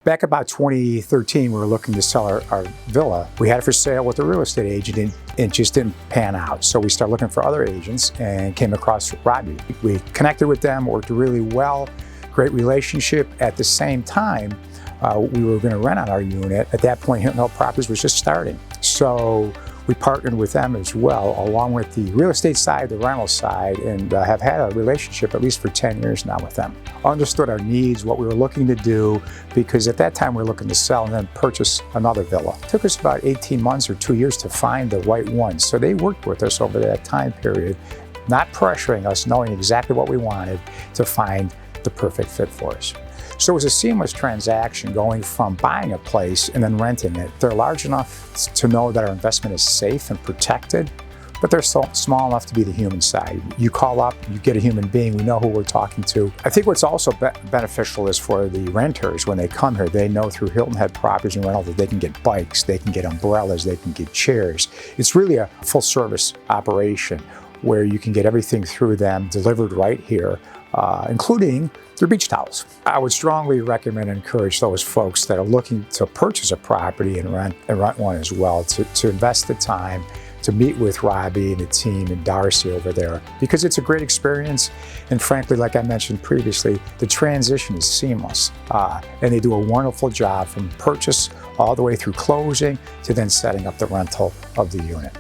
Back about 2013, we were looking to sell our villa. We had it for sale with a real estate agent and it just didn't pan out. So we started looking for other agents and came across Robbie. We connected with them, worked really well, great relationship. At the same time, we were going to rent out our unit. At that point, Hilton Properties was just starting. So we partnered with them as well, along with the real estate side, the rental side, and have had a relationship at least for 10 years now with them. Understood our needs, what we were looking to do, because at that time we were looking to sell and then purchase another villa. It took us about 18 months or 2 years to find the right one. So they worked with us over that time period, not pressuring us, knowing exactly what we wanted to find the perfect fit for us. So it was a seamless transaction going from buying a place and then renting it. They're large enough to know that our investment is safe and protected, but they're so small enough to be the human side. You call up, you get a human being, we know who we're talking to. I think what's also beneficial is for the renters, when they come here, they know through Hilton Properties and Rental that they can get bikes, they can get umbrellas, they can get chairs. It's really a full service operation where you can get everything through them delivered right here, including their beach towels. I would strongly recommend and encourage those folks that are looking to purchase a property and rent one as well to invest the time to meet with Robbie and the team and Darcy over there, because it's a great experience. And frankly, like I mentioned previously, the transition is seamless. And they do a wonderful job from purchase all the way through closing to then setting up the rental of the unit.